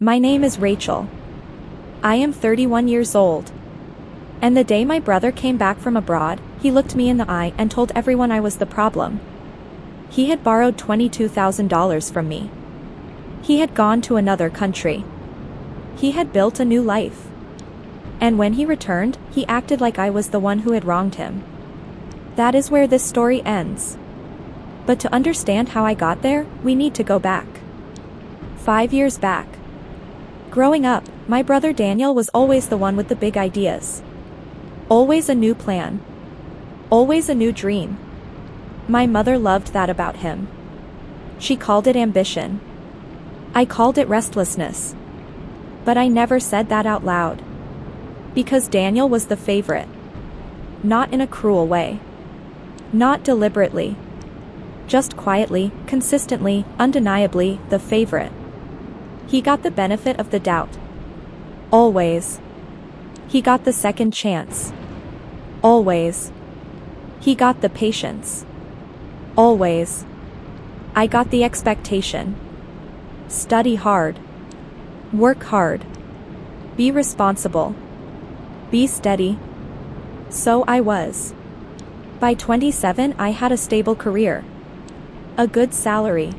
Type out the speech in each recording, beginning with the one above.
My name is Rachel. I am 31 years old. And the day my brother came back from abroad, he looked me in the eye and told everyone I was the problem. He had borrowed $22,000 from me. He had gone to another country. He had built a new life. And when he returned, he acted like I was the one who had wronged him. That is where this story ends. But to understand how I got there, we need to go back. 5 years back. Growing up, my brother Daniel was always the one with the big ideas. Always a new plan. Always a new dream. My mother loved that about him. She called it ambition. I called it restlessness. But I never said that out loud. Because Daniel was the favorite. Not in a cruel way. Not deliberately. Just quietly, consistently, undeniably, the favorite. He got the benefit of the doubt. Always. He got the second chance. Always. He got the patience. Always. I got the expectation. Study hard. Work hard. Be responsible. Be steady. So I was. By 27 I had a stable career. A good salary.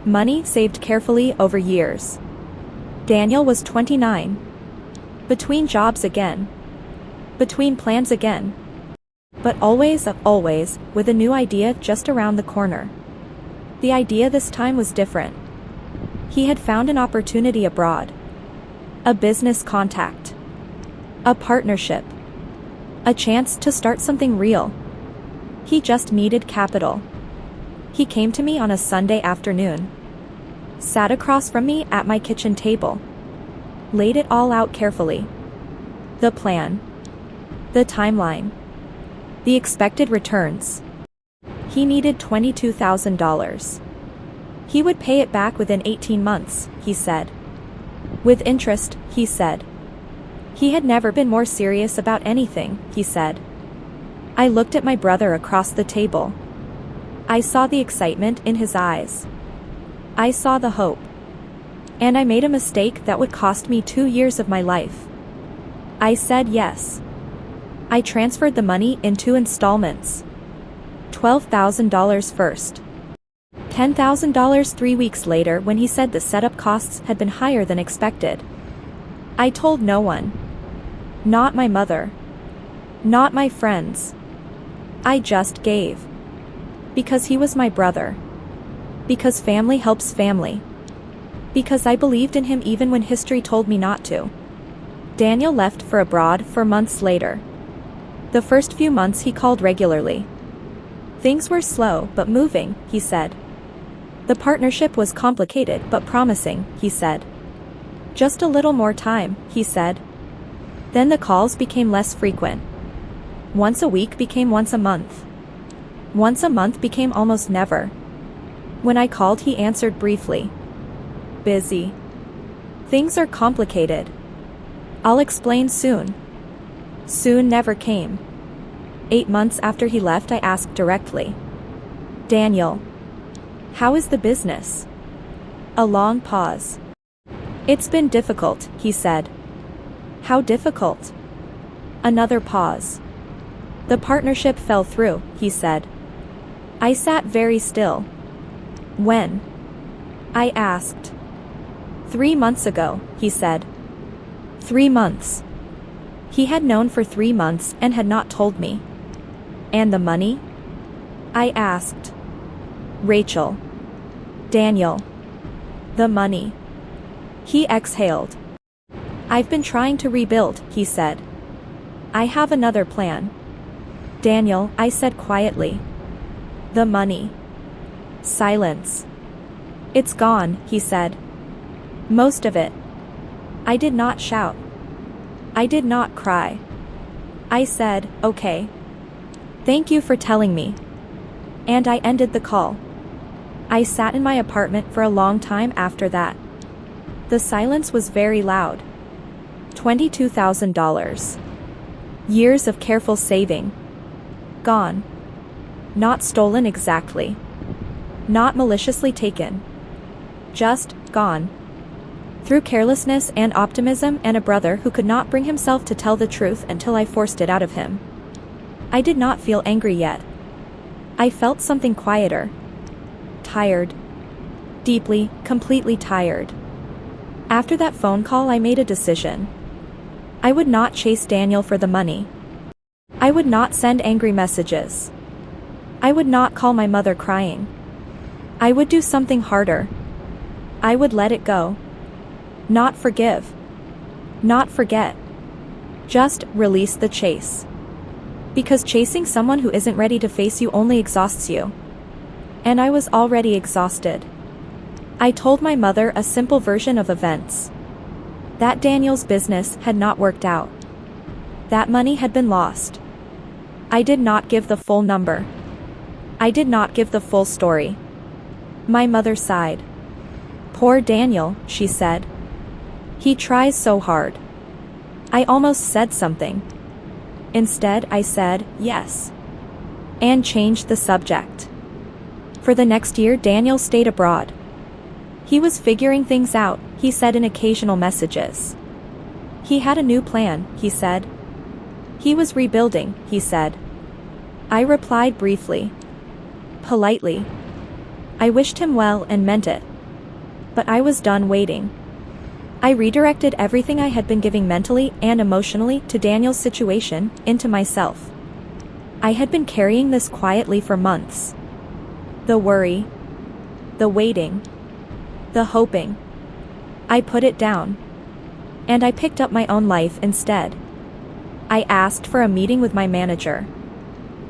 Money saved carefully over years. Daniel was 29. Between jobs again. Between plans again. But always, with a new idea just around the corner. The idea this time was different. He had found an opportunity abroad. A business contact. A partnership. A chance to start something real. He just needed capital. He came to me on a Sunday afternoon. Sat across from me at my kitchen table. Laid it all out carefully. The plan. The timeline. The expected returns. He needed $22,000. He would pay it back within 18 months, he said. With interest, he said. He had never been more serious about anything, he said. I looked at my brother across the table. I saw the excitement in his eyes. I saw the hope. And I made a mistake that would cost me 2 years of my life. I said yes. I transferred the money in 2 installments. $12,000 first. $10,000 3 weeks later when he said the setup costs had been higher than expected. I told no one. Not my mother. Not my friends. I just gave. Because he was my brother. Because family helps family. Because I believed in him even when history told me not to. Daniel left for abroad 4 months later. The first few months he called regularly. Things were slow but moving, he said. The partnership was complicated but promising, he said. Just a little more time, he said. Then the calls became less frequent. Once a week became once a month. Once a month became almost never. When I called he answered briefly. Busy. Things are complicated. I'll explain soon. Soon never came. 8 months after he left I asked directly. Daniel. How is the business? A long pause. It's been difficult, he said. How difficult? Another pause. The partnership fell through, he said. I sat very still. When? I asked. 3 months ago, he said. 3 months. He had known for 3 months and had not told me. And the money? I asked. Rachel. Daniel. The money. He exhaled. I've been trying to rebuild, he said. I have another plan. Daniel, I said quietly. The money. Silence. It's gone, he said. Most of it. I did not shout. I did not cry. I said, okay. Thank you for telling me. And I ended the call. I sat in my apartment for a long time after that. The silence was very loud. $22,000. Years of careful saving. Gone. Not stolen exactly. Not maliciously taken. Just gone. Through carelessness and optimism and a brother who could not bring himself to tell the truth until I forced it out of him. I did not feel angry yet. I felt something quieter. Tired. Deeply, completely tired. After that phone call, I made a decision. I would not chase Daniel for the money. I would not send angry messages. I would not call my mother crying. I would do something harder. I would let it go. Not forgive. Not forget. Just release the chase. Because chasing someone who isn't ready to face you only exhausts you. And I was already exhausted. I told my mother a simple version of events. That Daniel's business had not worked out. That money had been lost. I did not give the full number. I did not give the full story. My mother sighed. Poor Daniel, she said. He tries so hard. I almost said something. Instead, I said, yes. And changed the subject. For the next year, Daniel stayed abroad. He was figuring things out, he said in occasional messages. He had a new plan, he said. He was rebuilding, he said. I replied briefly. Politely. I wished him well and meant it. But I was done waiting. I redirected everything I had been giving mentally and emotionally to Daniel's situation, into myself. I had been carrying this quietly for months. The worry. The waiting. The hoping. I put it down. And I picked up my own life instead. I asked for a meeting with my manager.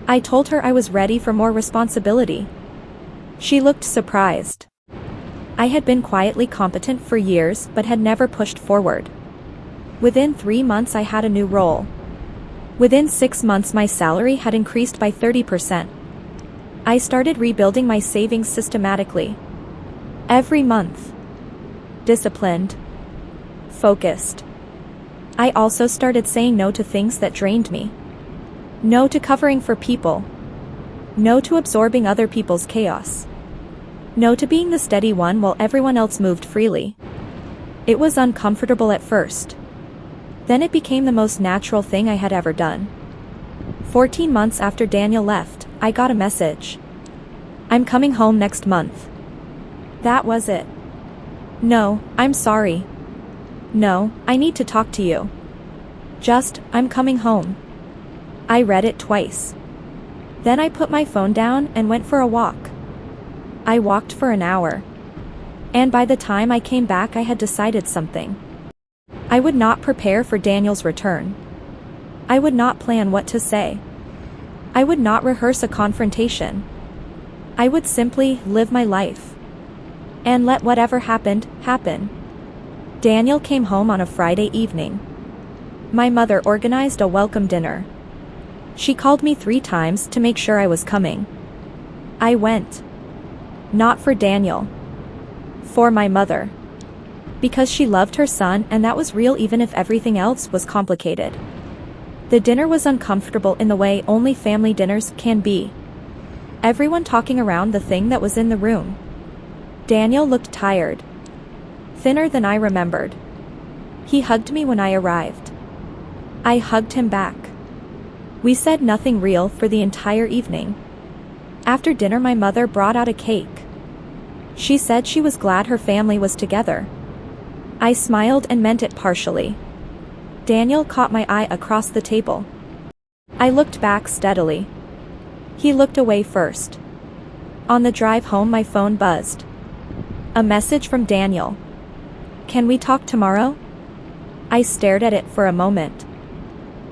I told her I was ready for more responsibility. She looked surprised. I had been quietly competent for years but had never pushed forward. Within 3 months I had a new role. Within 6 months my salary had increased by 30%. I started rebuilding my savings systematically. Every month. Disciplined. Focused. I also started saying no to things that drained me. No to covering for people. No to absorbing other people's chaos. No to being the steady one while everyone else moved freely. It was uncomfortable at first. Then it became the most natural thing I had ever done. 14 months after Daniel left, I got a message. I'm coming home next month. That was it. No, I'm sorry. No, I need to talk to you. Just, I'm coming home. I read it twice. Then I put my phone down and went for a walk. I walked for an hour. And by the time I came back I had decided something. I would not prepare for Daniel's return. I would not plan what to say. I would not rehearse a confrontation. I would simply live my life. And let whatever happened, happen. Daniel came home on a Friday evening. My mother organized a welcome dinner. She called me 3 times to make sure I was coming. I went. Not for Daniel. For my mother. Because she loved her son and that was real even if everything else was complicated. The dinner was uncomfortable in the way only family dinners can be. Everyone talking around the thing that was in the room. Daniel looked tired. Thinner than I remembered. He hugged me when I arrived. I hugged him back. We said nothing real for the entire evening. After dinner my mother brought out a cake. She said she was glad her family was together. I smiled and meant it partially. Daniel caught my eye across the table. I looked back steadily. He looked away first. On the drive home my phone buzzed. A message from Daniel. Can we talk tomorrow? I stared at it for a moment.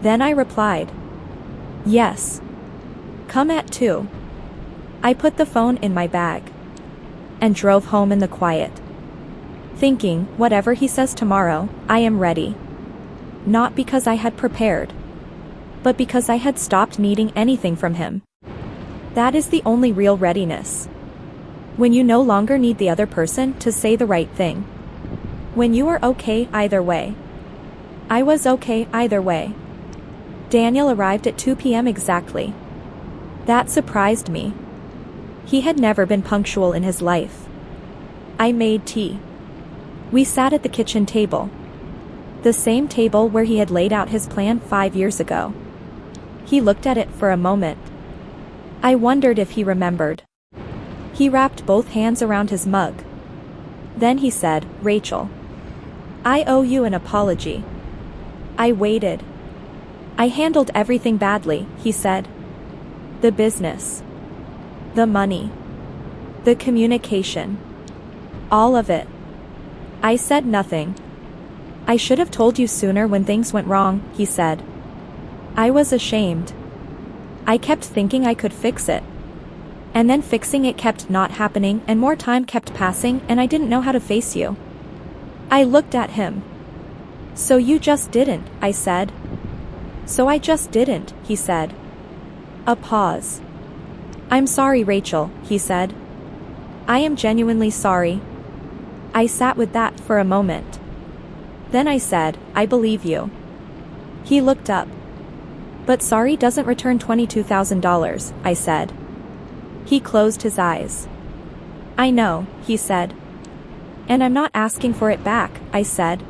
Then I replied. Yes. Come at 2. I put the phone in my bag. And drove home in the quiet. Thinking, whatever he says tomorrow, I am ready. Not because I had prepared. But because I had stopped needing anything from him. That is the only real readiness. When you no longer need the other person to say the right thing. When you are okay either way. I was okay either way. Daniel arrived at 2 p.m. exactly. That surprised me. He had never been punctual in his life. I made tea. We sat at the kitchen table. The same table where he had laid out his plan 5 years ago. He looked at it for a moment. I wondered if he remembered. He wrapped both hands around his mug. Then he said, "Rachel, I owe you an apology." I waited. "I handled everything badly," he said. "The business. The money. The communication. All of it." I said nothing. "I should have told you sooner when things went wrong," he said. I was ashamed. I kept thinking I could fix it. And then fixing it kept not happening and more time kept passing and I didn't know how to face you. I looked at him. "So you just didn't," I said. "So I just didn't," he said. A pause. "I'm sorry, Rachel," he said. "I am genuinely sorry." I sat with that for a moment. Then I said, "I believe you." He looked up. "But sorry doesn't return $22,000, I said. He closed his eyes. "I know," he said. "And I'm not asking for it back," I said.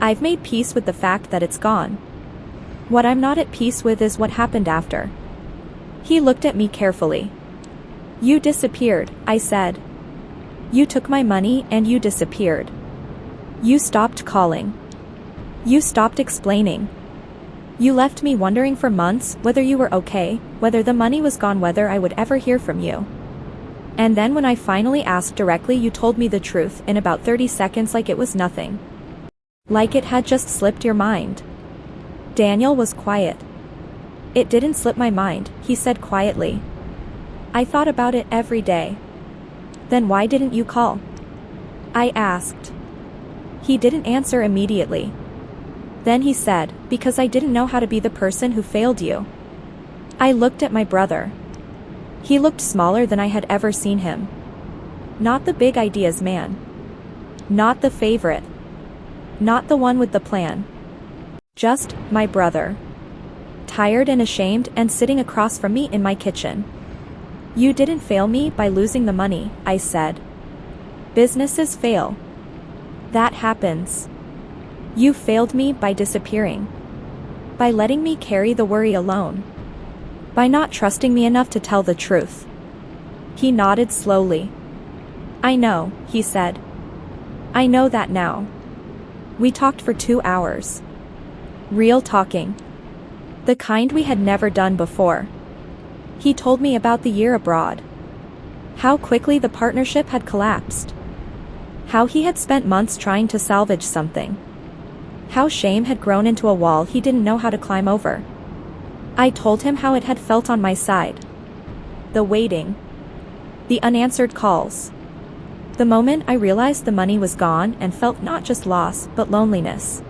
"I've made peace with the fact that it's gone. What I'm not at peace with is what happened after." He looked at me carefully. "You disappeared," I said. "You took my money and you disappeared. You stopped calling. You stopped explaining. You left me wondering for months whether you were okay, whether the money was gone, whether I would ever hear from you. And then when I finally asked directly, you told me the truth in about 30 seconds like it was nothing. Like it had just slipped your mind." Daniel was quiet. "It didn't slip my mind," he said quietly. "I thought about it every day." "Then why didn't you call?" I asked. He didn't answer immediately. Then he said, "Because I didn't know how to be the person who failed you." I looked at my brother. He looked smaller than I had ever seen him. Not the big ideas man. Not the favorite. Not the one with the plan. Just my brother. Tired and ashamed and sitting across from me in my kitchen. "You didn't fail me by losing the money," I said. "Businesses fail. That happens. You failed me by disappearing. By letting me carry the worry alone. By not trusting me enough to tell the truth." He nodded slowly. "I know," he said. "I know that now." We talked for 2 hours. Real talking. The kind we had never done before. He told me about the year abroad. How quickly the partnership had collapsed. How he had spent months trying to salvage something. How shame had grown into a wall he didn't know how to climb over. I told him how it had felt on my side. The waiting. The unanswered calls. The moment I realized the money was gone and felt not just loss but loneliness.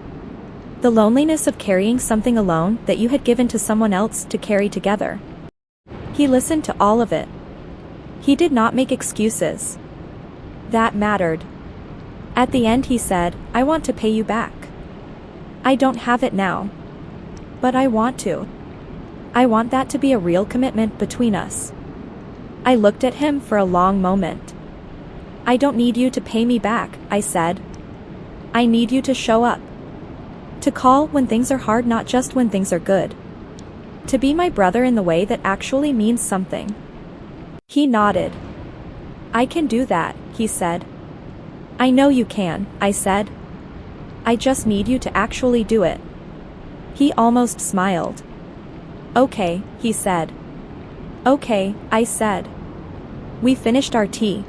The loneliness of carrying something alone that you had given to someone else to carry together. He listened to all of it. He did not make excuses. That mattered. At the end he said, "I want to pay you back. I don't have it now. But I want to. I want that to be a real commitment between us." I looked at him for a long moment. "I don't need you to pay me back," I said. "I need you to show up. To call when things are hard, not just when things are good. To be my brother in the way that actually means something." He nodded. "I can do that," he said. "I know you can," I said. "I just need you to actually do it." He almost smiled. "Okay," he said. "Okay," I said. We finished our tea.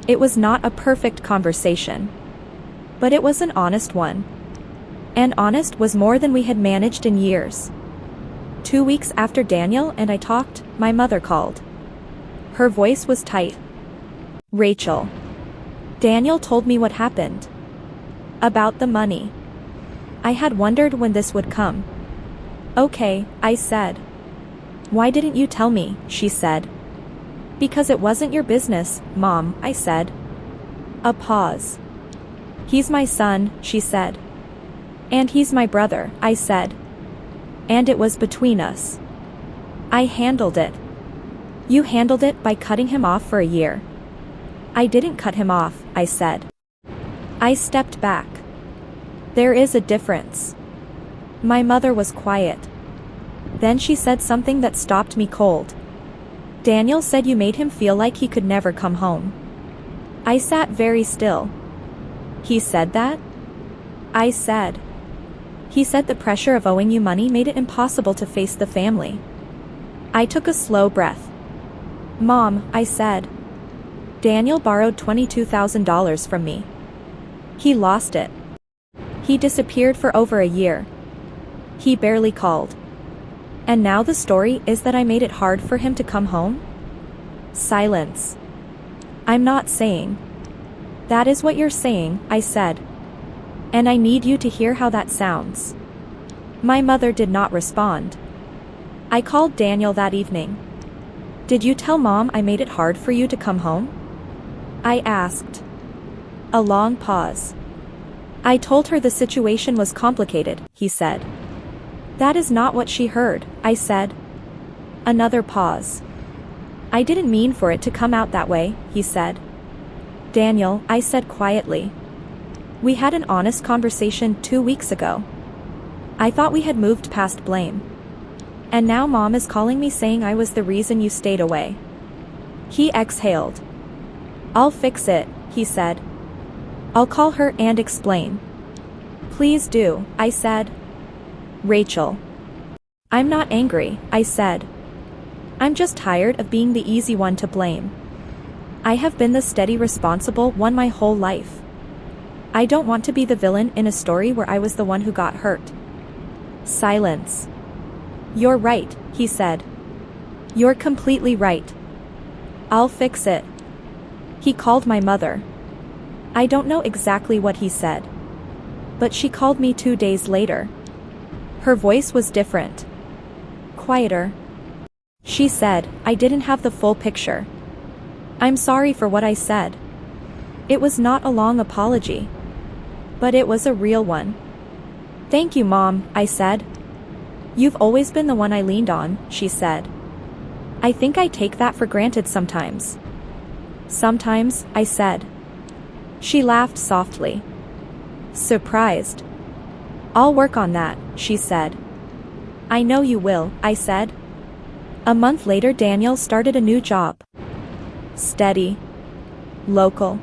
It was not a perfect conversation. But it was an honest one. And honest was more than we had managed in years. 2 weeks after Daniel and I talked, my mother called. Her voice was tight. "Rachel. Daniel told me what happened. About the money. I had wondered when this would come." "Okay," I said. "Why didn't you tell me?" she said. "Because it wasn't your business, Mom," I said. A pause. "He's my son," she said. "And he's my brother," I said. "And it was between us. I handled it." "You handled it by cutting him off for a year." "I didn't cut him off," I said. I stepped back. There is a difference. My mother was quiet. Then she said something that stopped me cold. Daniel said you made him feel like he could never come home. I sat very still. He said that? I said. He said the pressure of owing you money made it impossible to face the family. I took a slow breath. Mom, I said. Daniel borrowed $22,000 from me. He lost it. He disappeared for over a year. He barely called. And now the story is that I made it hard for him to come home? Silence. I'm not saying. That is what you're saying, I said. And I need you to hear how that sounds. My mother did not respond. I called Daniel that evening. Did you tell Mom I made it hard for you to come home? I asked. A long pause. I told her the situation was complicated, he said. That is not what she heard, I said. Another pause. I didn't mean for it to come out that way, he said. Daniel, I said quietly. We had an honest conversation 2 weeks ago. I thought we had moved past blame. And now Mom is calling me saying I was the reason you stayed away. He exhaled. I'll fix it, he said. I'll call her and explain. Please do, I said. Rachel. I'm not angry, I said. I'm just tired of being the easy one to blame. I have been the steady responsible one my whole life. I don't want to be the villain in a story where I was the one who got hurt. Silence. You're right, he said. You're completely right. I'll fix it. He called my mother. I don't know exactly what he said. But she called me 2 days later. Her voice was different. Quieter. She said, I didn't have the full picture. I'm sorry for what I said. It was not a long apology. But it was a real one. Thank you, Mom, I said. You've always been the one I leaned on, she said. I think I take that for granted sometimes. Sometimes, I said. She laughed softly. Surprised. I'll work on that, she said. I know you will, I said. A month later Daniel started a new job. Steady. Local.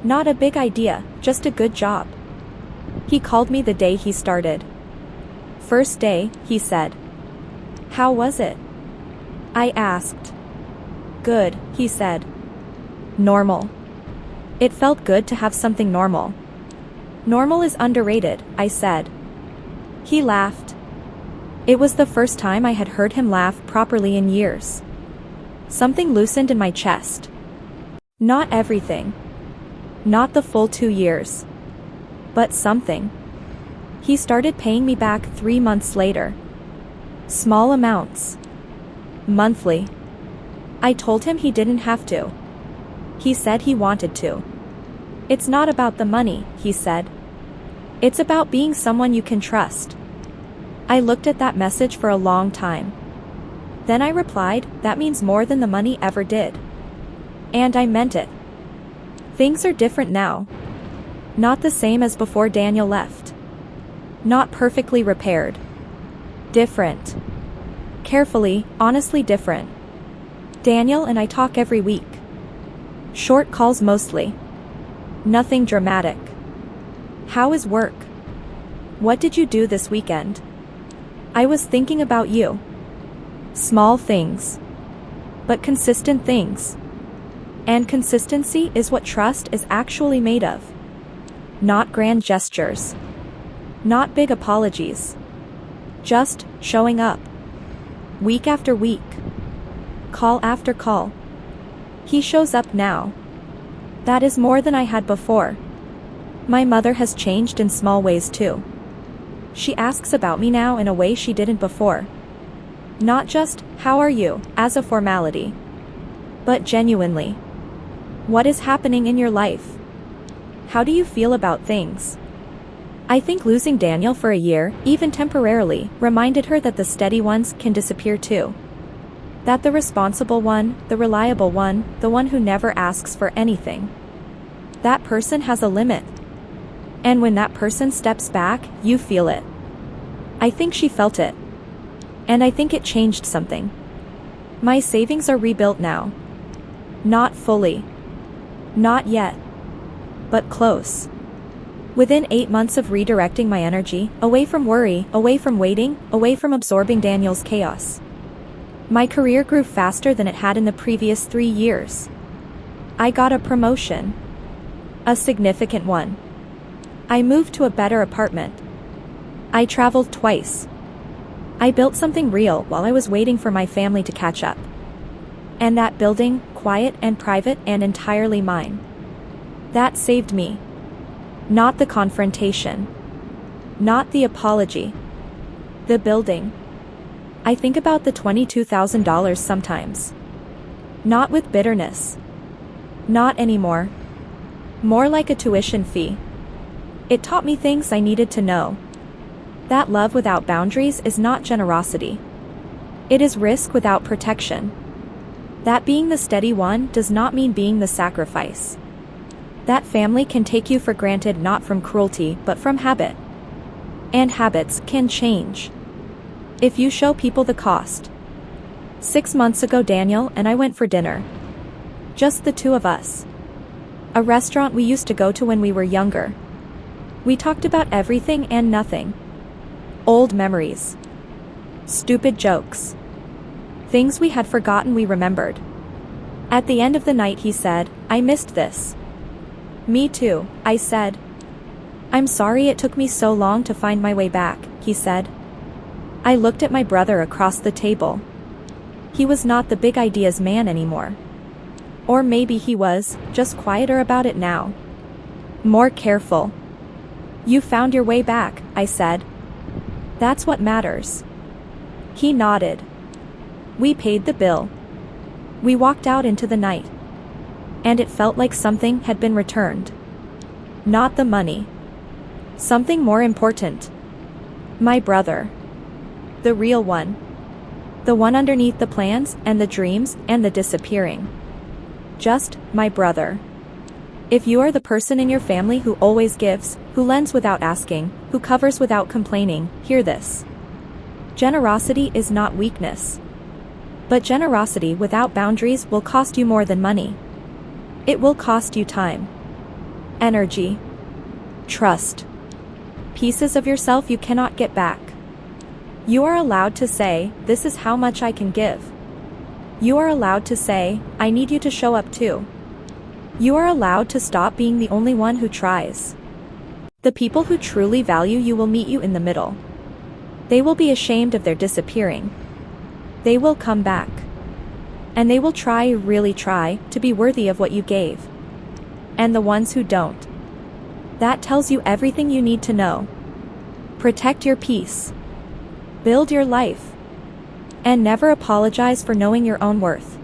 Not a big idea, just a good job. He called me the day he started. First day, he said. How was it? I asked. Good, he said. Normal. It felt good to have something normal. Normal is underrated, I said. He laughed. It was the first time I had heard him laugh properly in years. Something loosened in my chest. Not everything. Not the full 2 years. But something. He started paying me back 3 months later. Small amounts. Monthly. I told him he didn't have to. He said he wanted to. It's not about the money, he said. It's about being someone you can trust. I looked at that message for a long time. Then I replied, that means more than the money ever did. And I meant it. Things are different now. Not the same as before Daniel left. Not perfectly repaired. Different. Carefully, honestly different. Daniel and I talk every week. Short calls mostly. Nothing dramatic. How is work? What did you do this weekend? I was thinking about you. Small things. But consistent things. And consistency is what trust is actually made of. Not grand gestures. Not big apologies. Just showing up. Week after week. Call after call. He shows up now. That is more than I had before. My mother has changed in small ways too. She asks about me now in a way she didn't before. Not just, how are you, as a formality. But genuinely. What is happening in your life? How do you feel about things? I think losing Daniel for a year, even temporarily, reminded her that the steady ones can disappear too. That the responsible one, the reliable one, the one who never asks for anything. That person has a limit. And when that person steps back, you feel it. I think she felt it. And I think it changed something. My savings are rebuilt now. Not fully. Not yet. But close. Within 8 months of redirecting my energy, away from worry, away from waiting, away from absorbing Daniel's chaos, my career grew faster than it had in the previous 3 years. I got a promotion. A significant one. I moved to a better apartment. I traveled twice. I built something real while I was waiting for my family to catch up. And that building, quiet and private and entirely mine. That saved me. Not the confrontation. Not the apology. The building. I think about the $22,000 sometimes. Not with bitterness. Not anymore. More like a tuition fee. It taught me things I needed to know. That love without boundaries is not generosity. It is risk without protection. That being the steady one does not mean being the sacrifice. That family can take you for granted not from cruelty but from habit. And habits can change. If you show people the cost. 6 months ago Daniel and I went for dinner. Just the two of us. A restaurant we used to go to when we were younger. We talked about everything and nothing. Old memories. Stupid jokes. Things we had forgotten we remembered. At the end of the night he said, "I missed this." "Me too," I said. "I'm sorry it took me so long to find my way back," he said. I looked at my brother across the table. He was not the big ideas man anymore. Or maybe he was, just quieter about it now. More careful. "You found your way back," I said. "That's what matters." He nodded. We paid the bill. We walked out into the night. And it felt like something had been returned. Not the money. Something more important. My brother. The real one. The one underneath the plans and the dreams and the disappearing. Just my brother. If you are the person in your family who always gives, who lends without asking, who covers without complaining, hear this. Generosity is not weakness. But generosity without boundaries will cost you more than money. It will cost you time. Energy. Trust. Pieces of yourself you cannot get back. You are allowed to say, "This is how much I can give." You are allowed to say, "I need you to show up too." You are allowed to stop being the only one who tries. The people who truly value you will meet you in the middle. They will be ashamed of their disappearing. They will come back. And they will try, really try, to be worthy of what you gave. And the ones who don't. That tells you everything you need to know. Protect your peace. Build your life. And never apologize for knowing your own worth.